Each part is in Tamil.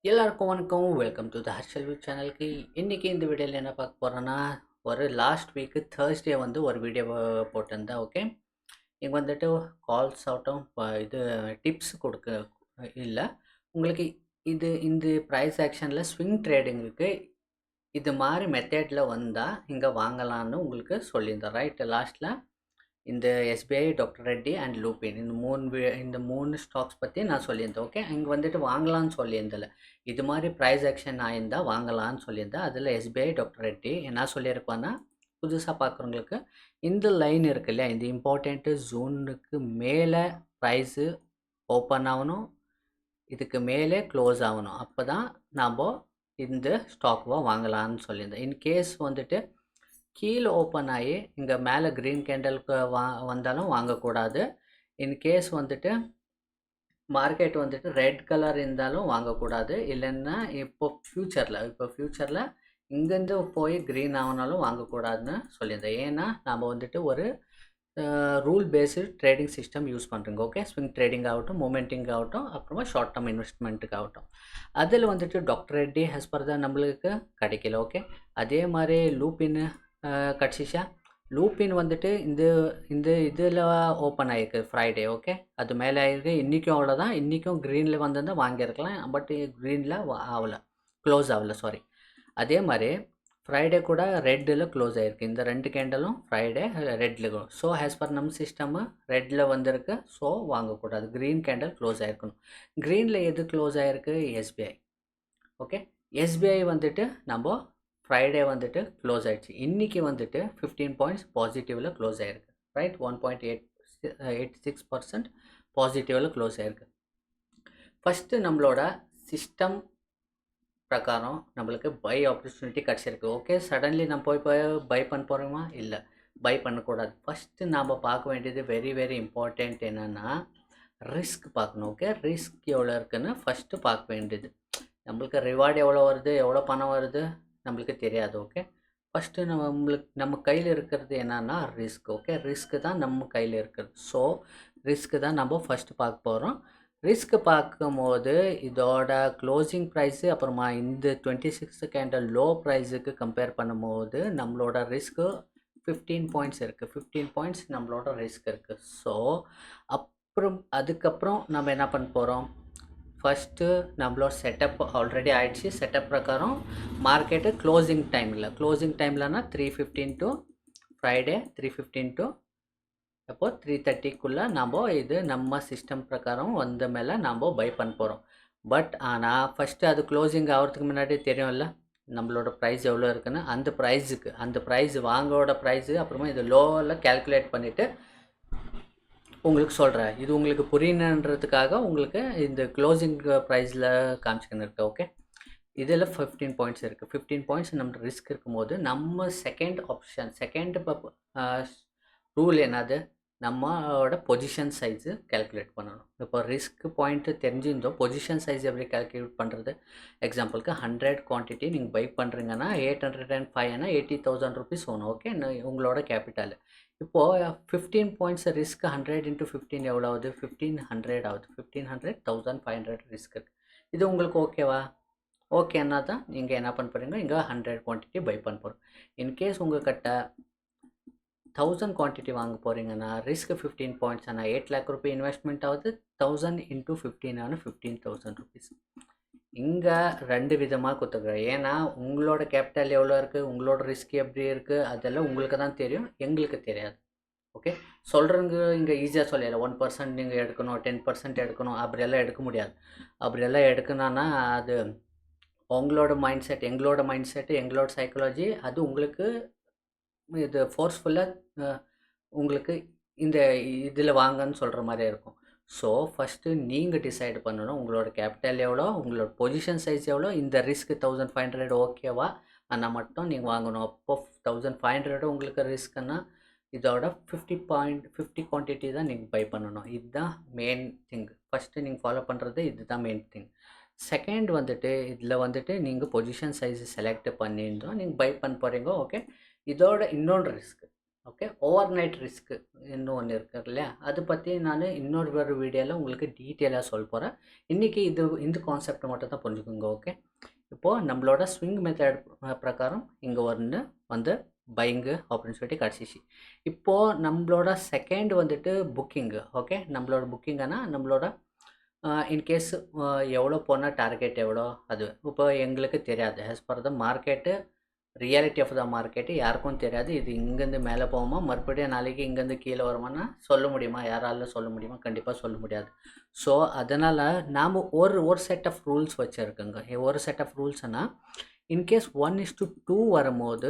எல்லாருக்கும் வணக்கம். Welcome to the Harshal view சேனலுக்கு. இன்றைக்கி இந்த வீடியோவில் என்ன பார்க்க போகிறோன்னா, ஒரு லாஸ்ட் வீக்கு தேர்ஸ்டே வந்து ஒரு வீடியோ போட்டிருந்தேன். ஓகே, இங்கே வந்துட்டு கால்ஸ் ஆகட்டும் இது டிப்ஸ் கொடுக்க இல்லை உங்களுக்கு. இந்த ப்ரைஸ் ஆக்ஷனில் ஸ்விங் ட்ரேடிங்குக்கு இது மாதிரி மெத்தடில் வந்தால் இங்கே வாங்கலான்னு உங்களுக்கு சொல்லியிருந்தேன். ரைட்டு, லாஸ்ட்டில் இந்த SBI, doctor Reddy and Lupin இந்த மூணு ஸ்டாக்ஸ் பற்றி நான் சொல்லியிருந்தேன். ஓகே, இங்கே வந்துட்டு வாங்கலான்னு சொல்லியிருந்தில்ல, இது மாதிரி ப்ரைஸ் ஆக்ஷன் ஆயிருந்தால் வாங்கலான்னு சொல்லியிருந்தேன். அதில் எஸ்பிஐ, டாக்டர் ரெட்டி என்ன சொல்லியிருப்பான்னா, புதுசாக பார்க்குறவங்களுக்கு இந்த லைன் இருக்கு இல்லையா, இந்த இம்பார்ட்டண்ட்டு ஜோனுக்கு மேலே ப்ரைஸு ஓப்பன் ஆகணும், இதுக்கு மேலே க்ளோஸ் ஆகணும், அப்போ தான் நாம் இந்த ஸ்டாக்வை வாங்கலான்னு சொல்லியிருந்தேன். இன்கேஸ் வந்துட்டு கீழே ஓப்பன் ஆகி இங்கே மேலே க்ரீன் கேண்டலுக்கு வந்தாலும் வாங்கக்கூடாது. இன்கேஸ் வந்துட்டு மார்க்கெட் வந்துட்டு ரெட் கலர் இருந்தாலும் வாங்கக்கூடாது. இல்லைன்னா இப்போ ஃப்யூச்சரில் இங்கேருந்து போய் க்ரீன் ஆகினாலும் வாங்கக்கூடாதுன்னு சொல்லியிருந்தேன். ஏன்னா நம்ம வந்துட்டு ஒரு rule based trading system use பண்ணுறோங்க. ஓகே, ஸ்விங் ட்ரேடிங் ஆகட்டும், மூமெண்டிங் ஆகட்டும், அப்புறமா ஷார்ட் டேர்ம் இன்வெஸ்ட்மெண்ட்டுக்கு ஆகட்டும். அதில் வந்துட்டு டாக்டர் ரெட்டி ஹஸ் பர் தான் நம்மளுக்கு கிடைக்கல. ஓகே, அதே மாதிரி லூப்பின்னு கிடச்சிச்சா. லூப்பின் வந்துட்டு இந்த இந்த இதில் ஓப்பன் ஆகிருக்கு ஃப்ரைடே. ஓகே, அது மேலே ஆகிருக்கு. இன்றைக்கும் அவ்வளோதான். இன்றைக்கும் க்ரீனில் வந்திருந்தால் வாங்கியிருக்கலாம், பட் க்ரீனில் ஆகலை, க்ளோஸ் ஆகலை, சாரி. அதே மாதிரி ஃப்ரைடே கூட ரெட்டில் க்ளோஸ் ஆகிருக்கு. இந்த ரெண்டு கேண்டலும் ஃப்ரைடே ரெட்டில். ஸோ ஆஸ் பர் நம்ம சிஸ்டமு ரெட்டில் வந்திருக்கு, ஸோ வாங்கக்கூடாது. க்ரீன் கேண்டல் க்ளோஸ் ஆகிருக்கணும். க்ரீனில் எது க்ளோஸ் ஆகிருக்கு? எஸ்பிஐ. ஓகே, எஸ்பிஐ வந்துட்டு நம்ம ஃப்ரைடே வந்துட்டு க்ளோஸ் ஆகிடுச்சு. இன்றைக்கி வந்துட்டு 15 பாயிண்ட்ஸ் பாசிட்டிவில் க்ளோஸ் ஆகிருக்கு. ரைட், 1.86% பாசிட்டிவில் க்ளோஸ் ஆகிருக்கு. ஃபஸ்ட்டு நம்மளோட சிஸ்டம் பிரகாரம் நம்மளுக்கு பை ஆப்பர்ச்சுனிட்டி கிடச்சிருக்கு. ஓகே, சடன்லி நம்ம போய் பை பண்ண போகிறோமா? இல்லை, பை பண்ணக்கூடாது. ஃபஸ்ட்டு நாம் பார்க்க வேண்டியது வெரி வெரி இம்பார்ட்டண்ட் என்னென்னா ரிஸ்க் பார்க்கணும். ஓகே, ரிஸ்க் எவ்வளோ இருக்குதுன்னு ஃபஸ்ட்டு பார்க்க வேண்டியது. நம்மளுக்கு ரிவார்டு எவ்வளோ வருது, எவ்வளோ பணம் வருது நம்மளுக்கு தெரியாது. ஓகே, ஃபஸ்ட்டு நம்ம கையில் இருக்கிறது என்னன்னா ரிஸ்க். ஓகே, ரிஸ்க்கு தான் நம்ம கையில் இருக்கிறது. ஸோ ரிஸ்க்கு தான் நம்ம ஃபஸ்ட்டு பார்க்க போகிறோம். ரிஸ்க் பார்க்கும்போது இதோட க்ளோசிங் ப்ரைஸு அப்புறமா இந்த 26 கேண்டல் லோ ப்ரைஸுக்கு கம்பேர் பண்ணும்போது நம்மளோட ரிஸ்க்கு 15 பாயிண்ட்ஸ் இருக்குது. 15 பாயிண்ட்ஸ் நம்மளோட ரிஸ்க் இருக்குது. ஸோ அதுக்கப்புறம் நம்ம என்ன பண்ண போகிறோம்? ஃபஸ்ட்டு நம்மளோட செட்டப் ஆல்ரெடி ஆகிடுச்சு. செட்டப் பிரகாரம் மார்க்கெட்டு க்ளோசிங் டைம்லனா 3:15 டு ஃப்ரைடே 3:15 டு அப்போ 3:30க்குள்ளே நம்ம இது நம்ம சிஸ்டம் பிரகாரம் வந்த மேலே நம்ம பை பண்ண போகிறோம். பட் ஆனால் ஃபஸ்ட்டு அது க்ளோசிங் ஆகிறதுக்கு முன்னாடி தெரியும்ல நம்மளோட ப்ரைஸ் எவ்வளோ இருக்குன்னு. அந்த ப்ரைஸ் வாங்கோட ப்ரைஸு அப்புறமா இது லோவில் கேல்குலேட் பண்ணிவிட்டு உங்களுக்கு சொல்கிறேன். இது உங்களுக்கு புரியணுன்றதுக்காக உங்களுக்கு இந்த க்ளோசிங் ப்ரைஸில் காமிச்சிக்கின்னு இருக்கு. ஓகே, இதில் 15 பாயிண்ட்ஸ் இருக்குது. 15 பாயிண்ட்ஸ் நம்ம ரிஸ்க் இருக்கும்போது நம்ம செகண்ட் ரூல் என்னது? நம்மளோட பொசிஷன் சைஸு கேல்குலேட் பண்ணணும். இப்போ ரிஸ்க் பாயிண்ட்டு தெரிஞ்சிருந்தோம். பொசிஷன் சைஸ் எப்படி கேல்குலேட் பண்ணுறது? எக்ஸாம்பிளுக்கு 100 குவான்டிட்டி நீங்கள் பை பண்ணுறீங்கன்னா 805னா 80,000 ருபீஸ் வேணும். ஓகே, உங்களோட கேபிட்டல். இப்போது 15 பாயிண்ட்ஸ் ரிஸ்க் 100 × 15 எவ்வளோ ஆகுது? 1500 ஆகுது. 1500 1500 ரிஸ்க் இருக்குது. இது உங்களுக்கு ஓகேவா? ஓகேன்னா தான் நீங்கள் என்ன பண்ண போகிறீங்க, இங்கே 100 குவான்டிட்டி பை பண்ண போகிறோம். இன்கேஸ் உங்கள் கிட்ட 1000 குவான்டிட்டி வாங்க போகிறீங்கன்னா ரிஸ்க் 15 பாயிண்ட்ஸ் ஆனால் 8 lakh ரூபி இன்வெஸ்ட்மெண்ட் ஆகுது. 1000 × 15 ஆனால் 15,000 ருபீஸ். இங்கே ரெண்டு விதமாக கொடுத்துருக்குறேன். ஏன்னா உங்களோட கேபிட்டல் எவ்வளோ இருக்குது, உங்களோட ரிஸ்க் எப்படி இருக்குது, அதெல்லாம் உங்களுக்கு தான் தெரியும், எங்களுக்கு தெரியாது. ஓகே, சொல்கிறவங்க இங்கே ஈஸியாக சொல்லிடலாம். 1% நீங்கள் எடுக்கணும், 10% எடுக்கணும், அப்படியெல்லாம் எடுக்க முடியாது. அப்படியெல்லாம் எடுக்கணும்னா அது உங்களோட மைண்ட் செட், எங்களோட மைண்ட் செட்டு, எங்களோட சைக்காலஜி, அது உங்களுக்கு இது ஃபோர்ஸ்ஃபுல்லாக உங்களுக்கு இந்த இதில் வாங்கன்னு சொல்கிற மாதிரி இருக்கும். ஸோ ஃபஸ்ட்டு நீங்கள் டிசைட் பண்ணணும் உங்களோட கேபிட்டல் எவ்வளோ, உங்களோட பொசிஷன் சைஸ் எவ்வளோ, இந்த ரிஸ்க் 1500 ஓகேவா ஆனால் மட்டும் நீங்கள் வாங்கணும். அப்போ 1500 உங்களுக்கு ரிஸ்க்குன்னா இதோட 50 குவான்டிட்டி தான் நீங்கள் பை பண்ணணும். இதுதான் மெயின் திங். ஃபஸ்ட்டு நீங்கள் ஃபாலோ பண்ணுறது இதுதான் மெயின் திங். செகண்ட் வந்துட்டு இதில் வந்துட்டு நீங்கள் பொசிஷன் சைஸ் செலக்ட் பண்ணியிருந்தோம் நீங்கள் பை பண்ண போகிறீங்க. ஓகே, இதோட இன்னொன்று risk okay. Over night risk இன்னும் ஒன்று இருக்குது இல்லையா, அது பற்றி நான் இன்னொரு வீடியோவில் உங்களுக்கு டீட்டெயிலாக சொல்ல போகிறேன். இன்றைக்கி இந்த கான்செப்ட் மட்டும் தான் புரிஞ்சுக்கோங்க. ஓகே. இப்போது நம்மளோட ஸ்விங் மெத்தட் பிரகாரம் இங்கே ஒன்று வந்து பையிங்கு அப்படின்னு சொல்லிட்டு கிடச்சிச்சு. இப்போது நம்மளோட செகண்ட் வந்துட்டு புக்கிங்கு. ஓகே. நம்மளோட புக்கிங்கன்னா நம்மளோட இன்கேஸ் எவ்வளோ போனால் டார்கெட் எவ்வளோ அது இப்போ எங்களுக்கு தெரியாது. As per the market, reality of the market யாருக்கும் தெரியாது. இது இங்கேருந்து மேலே போகுமா, மறுபடியும் நாளைக்கு இங்கேருந்து கீழே வருமானா சொல்ல முடியுமா? யாரால சொல்ல முடியுமா? கண்டிப்பாக சொல்ல முடியாது. ஸோ அதனால் நாம் ஒரு செட் ஆஃப் ரூல்ஸ் வச்சுருக்கோங்க. ஒரு செட் ஆஃப் ரூல்ஸ்னால் இன்கேஸ் 1:2 வரும்போது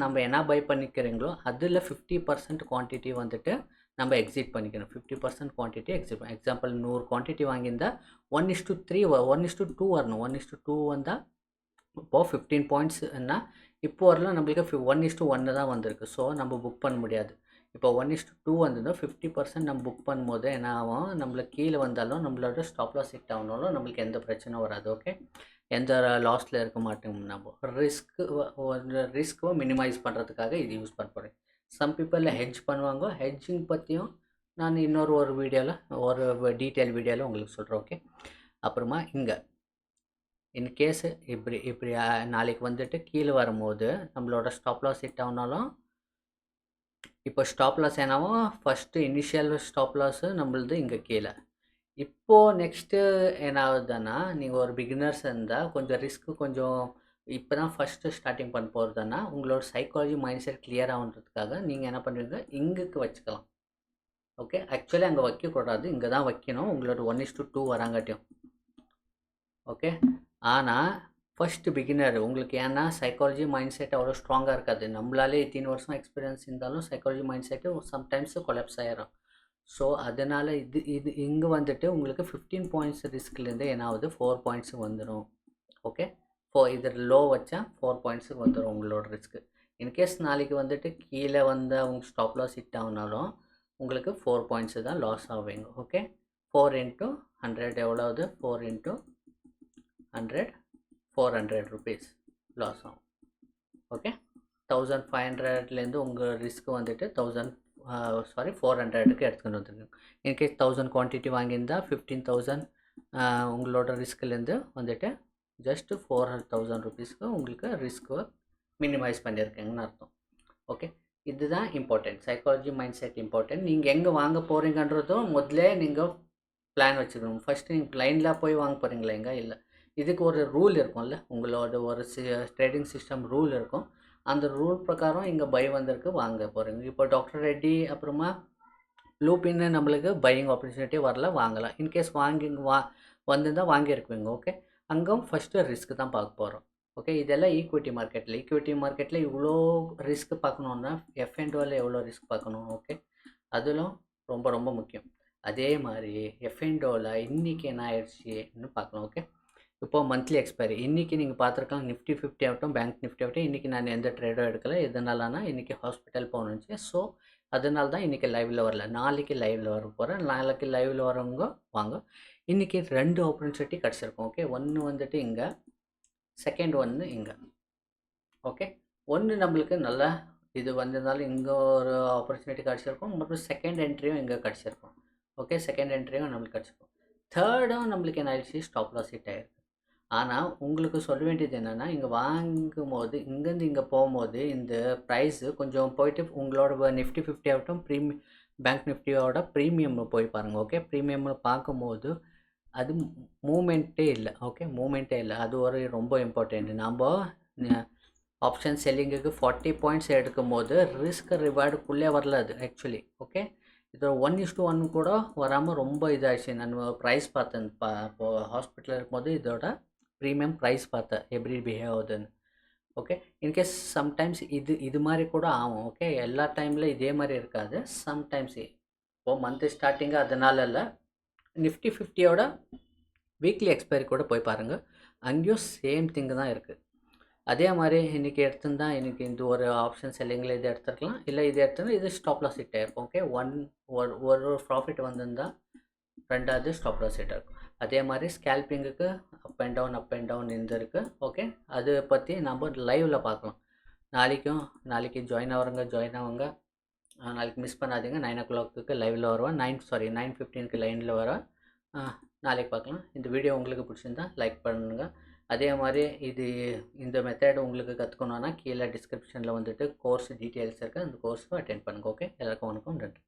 நம்ம என்ன பை பண்ணிக்கிறீங்களோ அதில் 50% குவான்டிட்டி வந்துட்டு நம்ம எக்ஸிட் பண்ணிக்கணும். 50% குவான்டிட்டி எக்ஸிட் பண்ண. எக்ஸாம்பிள் 100 குவான்டிட்டி வாங்கியிருந்தால் 1:3 1:2 வரணும். 1:2 வந்தால் இப்போது 15 பாயிண்ட்ஸ்னா இப்போ வரலாம் நம்மளுக்கு 1:1 தான் வந்திருக்கு. ஸோ நம்ம புக் பண்ண முடியாது. இப்போ 1:2 வந்ததுன்னா 50% நம்ம புக் பண்ணும்போது என்ன ஆகும், நம்மளுக்கு கீழே வந்தாலும் நம்மளோட ஸ்டாப் லாஸ் ஹிட் ஆகணும்னாலும் நம்மளுக்கு எந்த பிரச்சனையும் வராது. ஓகே. எந்த லாஸில் இருக்க மாட்டோம். நம்ம ரிஸ்க்கு மினிமைஸ் பண்ணுறதுக்காக இது யூஸ் பண்ண போகிறேன். சம் பீப்புள் ஹெட்ஜ் பண்ணுவாங்க. ஹெட்ஜிங் பற்றியும் நான் ஒரு வீடியோவில் ஒரு டீட்டெயில் வீடியோவில் உங்களுக்கு சொல்கிறேன். ஓகே. அப்புறமா இங்கே இன்கேஸ் இப்படி நாளைக்கு வந்துட்டு கீழே வரும்போது நம்மளோட ஸ்டாப் லாஸ் ஹிட் ஆகுனாலும் இப்போ ஸ்டாப் லாஸ் என்னாவும் ஃபஸ்ட்டு இனிஷியல் ஸ்டாப் லாஸு நம்மளது இங்கே கீழே. இப்போது நெக்ஸ்ட்டு என்ன ஆகுதுன்னா, நீங்கள் ஒரு பிகினர்ஸ் இருந்தால் கொஞ்சம் ரிஸ்க்கு கொஞ்சம் இப்போ தான் ஃபஸ்ட்டு ஸ்டார்டிங் பண்ண போகிறதுன்னா உங்களோட சைக்காலஜி மைண்ட் செட் கிளியர் ஆகுன்றதுக்காக நீங்கள் என்ன பண்ணுவீங்க, இங்குக்கு வச்சுக்கலாம். ஓகே. ஆக்சுவலி அங்கே வைக்கக்கூடாது, இங்கே தான் வைக்கணும். உங்களோட 1:2 வராங்காட்டியும். ஓகே. ஆனால் ஃபஸ்ட்டு பிகினர் உங்களுக்கு ஏன்னா சைக்காலஜி மைண்ட் செட் அவ்வளோ ஸ்ட்ராங்காக இருக்காது. நம்மளாலே 18 வருஷம் எக்ஸ்பீரியன்ஸ் இருந்தாலும் psychology mind set sometimes collapse ஆகிடும். ஸோ அதனால் இது இங்கே வந்துட்டு உங்களுக்கு 15 பாயிண்ட்ஸ் ரிஸ்க்லேருந்து என்ன ஆகுது, 4 பாயிண்ட்ஸுக்கு வந்துடும். ஓகே. இதில் லோ வச்சா 4 பாயிண்ட்ஸுக்கு வந்துடும் உங்களோட ரிஸ்க்கு. இன்கேஸ் நாளைக்கு வந்துட்டு கீழே வந்து அவங்க ஸ்டாப் லாஸ் ஹிட் ஆகுனாலும் உங்களுக்கு 4 பாயிண்ட்ஸு தான் லாஸ் ஆகுவீங்க. ஓகே. 4 × 100 எவ்வளோது, 4 × 100 400 ருபீஸ் லாஸ் ஆகும். ஓகே. 1500லேருந்து உங்கள் ரிஸ்க்கு வந்துட்டு 400க்கு எடுத்துகிட்டு வந்துருங்க. இன்கேஸ் 1000 குவான்டிட்டி வாங்கியிருந்தால் 15,000 உங்களோட ரிஸ்க்லேருந்து வந்துட்டு ஜஸ்ட்டு 4,000 ருபீஸ்க்கு உங்களுக்கு ரிஸ்க்கு மினிமைஸ் பண்ணியிருக்கீங்கன்னு அர்த்தம். ஓகே. இதுதான் important. Psychology mind set important. நீங்கள் எங்கே வாங்க போகிறீங்கன்றதும் முதல்ல நீங்கள் பிளான் வச்சுக்கணும். ஃபஸ்ட்டு நீங்கள் லைனில் போய் வாங்க போகிறீங்களா? எங்கே இல்லை, இதுக்கு ஒரு ரூல் இருக்கும்ல, உங்களோட ஒரு ட்ரேடிங் சிஸ்டம் ரூல் இருக்கும். அந்த ரூல் பிரகாரம் இங்கே பை வந்திருக்கு, வாங்க போகிறீங்க. இப்போ டாக்டர் ரெட்டி அப்புறமா லூப்பின்னு நம்மளுக்கு பையிங் ஆப்பர்ச்சுனிட்டி வரல, வாங்கலாம். இன்கேஸ் வந்திருந்தால் வாங்கியிருக்குவீங்க. ஓகே. அங்கே ஃபஸ்ட்டு ரிஸ்க்கு தான் பார்க்க போகிறோம். ஓகே. இதெல்லாம் ஈக்விட்டி மார்க்கெட்டில் இவ்வளோ ரிஸ்க் பார்க்கணுன்னா F&Oவில் எவ்வளோ ரிஸ்க் பார்க்கணும். ஓகே. அதிலும் ரொம்ப ரொம்ப முக்கியம். அதே மாதிரி F&Oவில் இன்றைக்கி என்ன ஆயிடுச்சுன்னு பார்க்கலாம். ஓகே. இப்போது மந்த்லி எக்ஸ்பைரி இன்றைக்கி நீங்கள் பார்த்துருக்காங்க. நிஃப்டி 50 ஆகட்டும், பேங்க் நிஃப்டி ஆகட்டும், இன்றைக்கி நான் எந்த ட்ரேடும் எடுக்கலை. எதனாலனா இன்றைக்கி ஹாஸ்பிட்டல் போகணுச்சு. ஸோ அதனால தான் இன்றைக்கி லைவில் வரல. நாளைக்கு லைவில் வர போகிறேன். நாளைக்கு லைவில் வரவங்க வாங்க. இன்றைக்கி 2 ஆப்பர்ச்சுனிட்டி கிடச்சிருக்கும். ஓகே. ஒன்று வந்துட்டு இங்கே, செகண்ட் ஒன்று இங்கே. ஓகே. ஒன்று நம்மளுக்கு நல்லா இது வந்திருந்தாலும் இங்கே ஒரு ஆப்பர்ச்சுனிட்டி கிடச்சிருக்கும். மறுபடியும் செகண்ட் என்ட்ரியும் இங்கே கிடச்சிருக்கும். ஓகே. செகண்ட் என்ட்ரியும் நம்மளுக்கு கிடச்சிருக்கும். தேர்டும் நம்மளுக்கு என்ன ஆயிடுச்சு, ஸ்டாப் லாஸ் ஹிட் ஆகிருக்கு. ஆனால் உங்களுக்கு சொல்ல வேண்டியது என்னென்னா, இங்கே வாங்கும் போது இங்கேருந்து இங்கே போகும்போது இந்த ப்ரைஸு கொஞ்சம் போயிட்டு உங்களோட நிஃப்டி 50 ஆகட்டும், பேங்க் நிஃப்டியோட ப்ரீமியம் போய் பாருங்கள். ஓகே. ப்ரீமியமில் பார்க்கும்போது அது மூமெண்ட்டே இல்லை. ஓகே. மூமெண்ட்டே இல்லை. அது ஒரு ரொம்ப இம்பார்ட்டண்ட். நம்ம ஆப்ஷன் செல்லிங்குக்கு 40 பாயிண்ட்ஸ் எடுக்கும் போது ரிஸ்க் ரிவார்டுக்குள்ளே வரல அது ஆக்சுவலி. ஓகே. இது 1:1 கூட வராமல் ரொம்ப இதாகிடுச்சு. நான் ப்ரைஸ் பார்த்தேன். இப்போது ஹாஸ்பிட்டலில் இருக்கும்போது இதோட ப்ரீமியம் ப்ரைஸ் பார்த்தேன் எப்படி பிஹேவ் ஆகுதுன்னு. ஓகே. இன்கேஸ் சம்டைம்ஸ் இது மாதிரி கூட ஆகும். ஓகே. எல்லா டைமில் இதே மாதிரி இருக்காது. சம்டைம்ஸ் இப்போது மந்த்து ஸ்டார்டிங்காக அதனால இல்லை, நிஃப்டி 50யோட வீக்லி எக்ஸ்பைரி கூட போய் பாருங்கள். அங்கேயும் சேம் திங்கு தான் இருக்குது. அதே மாதிரி இன்றைக்கி எடுத்துருந்தா இன்றைக்கி இந்த ஒரு ஆப்ஷன் செல்லிங்கில் இது எடுத்துருக்கலாம், இல்லை இது எடுத்துருந்தா இது ஸ்டாப் லாஸ் ஹிட் ஆகிருக்கும். ஓகே. ஒரு ப்ராஃபிட் வந்திருந்தால் ரெண்டாவது ஸ்டாப் லாஸ் ஹிட் இருக்கும். அதே மாதிரி ஸ்கேல்பிங்குக்கு அப் அண்ட் டவுன் இருந்திருக்கு. ஓகே. அதை பற்றி நம்ம லைவில் பார்க்கலாம். நாளைக்கு ஜாயின் ஆகுங்க. நாளைக்கு மிஸ் பண்ணாதீங்க. 9 o'clock லைவில் வருவேன். 9:15 லைனில் வரேன். நாளைக்கு பார்க்கலாம். இந்த வீடியோ உங்களுக்கு பிடிச்சிருந்தா லைக் பண்ணுங்கள். அதே மாதிரி இந்த மெத்தட் உங்களுக்கு கற்றுக்கணுன்னா கீழே டிஸ்கிரிப்ஷனில் வந்துட்டு கோர்ஸ் டீட்டெயில்ஸ் இருக்குது. அந்த கோர்ஸும் அட்டென்ட் பண்ணுங்கள். ஓகே, எல்லாருக்கும் வணக்கம், நன்றி.